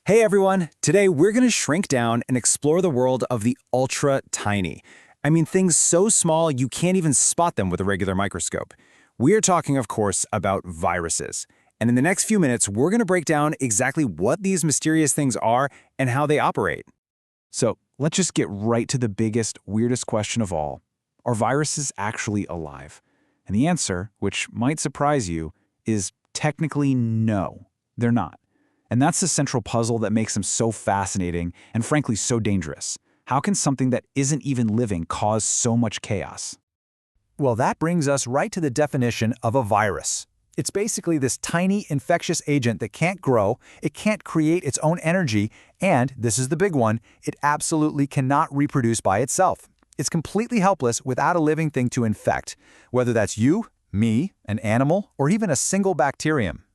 Hey everyone! Today we're going to shrink down and explore the world of the ultra tiny. I mean, things so small you can't even spot them with a regular microscope. We are talking, of course, about viruses. And in the next few minutes, we're going to break down exactly what these mysterious things are and how they operate. So let's just get right to the biggest, weirdest question of all. Are viruses actually alive? And the answer, which might surprise you, is technically no, they're not. And that's the central puzzle that makes them so fascinating and frankly so dangerous. How can something that isn't even living cause so much chaos? Well, that brings us right to the definition of a virus. It's basically this tiny infectious agent that can't grow, it can't create its own energy, and, this is the big one, it absolutely cannot reproduce by itself. It's completely helpless without a living thing to infect, whether that's you, me, an animal, or even a single bacterium.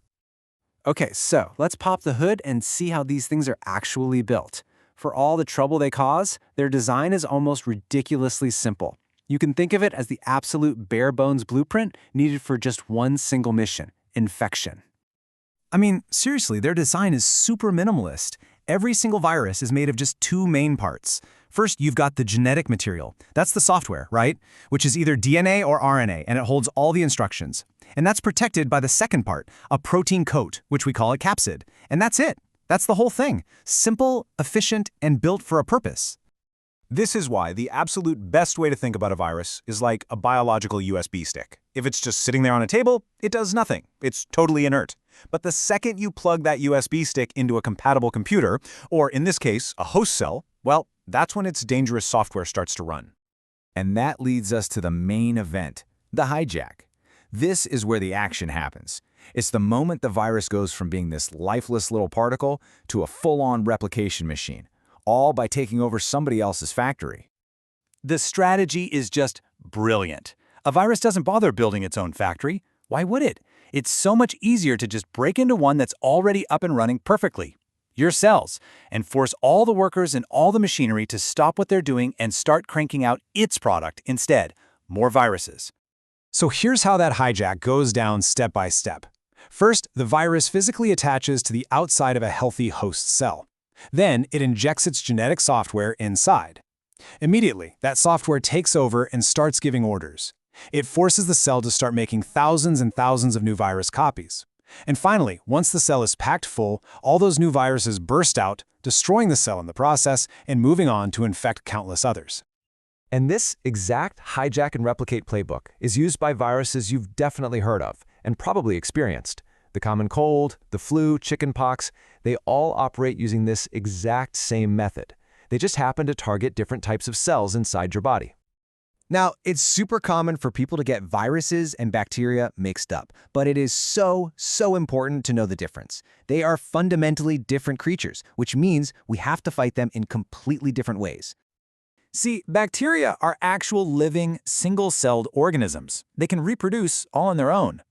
Okay, so let's pop the hood and see how these things are actually built. For all the trouble they cause, their design is almost ridiculously simple. You can think of it as the absolute bare-bones blueprint needed for just one single mission: infection. I mean, seriously, their design is super minimalist. Every single virus is made of just two main parts. First, you've got the genetic material. That's the software, right? Which is either DNA or RNA, and it holds all the instructions. And that's protected by the second part, a protein coat, which we call a capsid. And that's it. That's the whole thing. Simple, efficient, and built for a purpose. This is why the absolute best way to think about a virus is like a biological USB stick. If it's just sitting there on a table, it does nothing. It's totally inert. But the second you plug that USB stick into a compatible computer, or in this case, a host cell, well, that's when its dangerous software starts to run. And that leads us to the main event, the hijack. This is where the action happens. It's the moment the virus goes from being this lifeless little particle to a full-on replication machine, all by taking over somebody else's factory. The strategy is just brilliant. A virus doesn't bother building its own factory. Why would it? It's so much easier to just break into one that's already up and running perfectly, your cells, and force all the workers and all the machinery to stop what they're doing and start cranking out its product instead: more viruses. So here's how that hijack goes down step by step. First, the virus physically attaches to the outside of a healthy host cell. Then, it injects its genetic software inside. Immediately, that software takes over and starts giving orders. It forces the cell to start making thousands and thousands of new virus copies. And finally, once the cell is packed full, all those new viruses burst out, destroying the cell in the process and moving on to infect countless others. And this exact hijack and replicate playbook is used by viruses you've definitely heard of and probably experienced. The common cold, the flu, chickenpox, they all operate using this exact same method. They just happen to target different types of cells inside your body. Now, it's super common for people to get viruses and bacteria mixed up, but it is so important to know the difference. They are fundamentally different creatures, which means we have to fight them in completely different ways. See, bacteria are actual living, single-celled organisms. They can reproduce all on their own.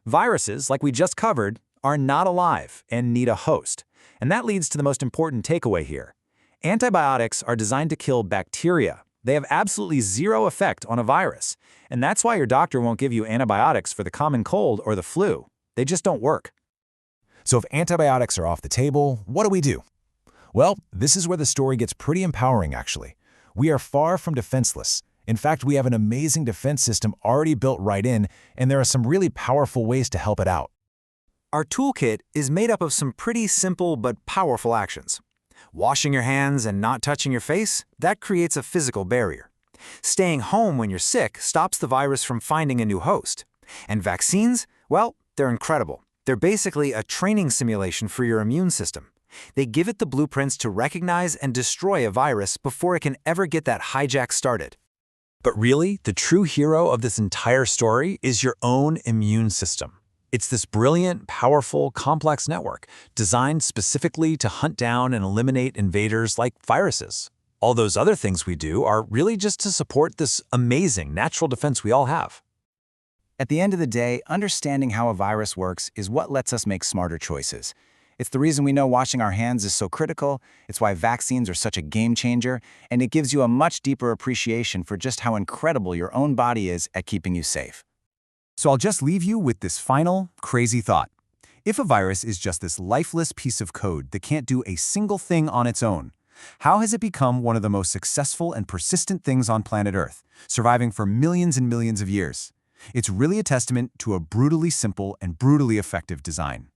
Viruses, like we just covered, are not alive and need a host. And that leads to the most important takeaway here. Antibiotics are designed to kill bacteria. They have absolutely zero effect on a virus. And that's why your doctor won't give you antibiotics for the common cold or the flu. They just don't work. So if antibiotics are off the table, what do? Well, this is where the story gets pretty empowering, actually. We are far from defenseless. In fact, we have an amazing defense system already built right in, and there are some really powerful ways to help it out. Our toolkit is made up of some pretty simple but powerful actions. Washing your hands and not touching your face, that creates a physical barrier. Staying home when you're sick stops the virus from finding a new host. And vaccines, well, they're incredible. They're basically a training simulation for your immune system. They give it the blueprints to recognize and destroy a virus before it can ever get that hijack started. But really, the true hero of this entire story is your own immune system. It's this brilliant, powerful, complex network designed specifically to hunt down and eliminate invaders like viruses. All those other things we do are really just to support this amazing natural defense we all have. At the end of the day, understanding how a virus works is what lets us make smarter choices. It's the reason we know washing our hands is so critical, it's why vaccines are such a game changer, and it gives you a much deeper appreciation for just how incredible your own body is at keeping you safe. So I'll just leave you with this final, crazy thought. If a virus is just this lifeless piece of code that can't do a single thing on its own, how has it become one of the most successful and persistent things on planet Earth, surviving for millions and millions of years? It's really a testament to a brutally simple and brutally effective design.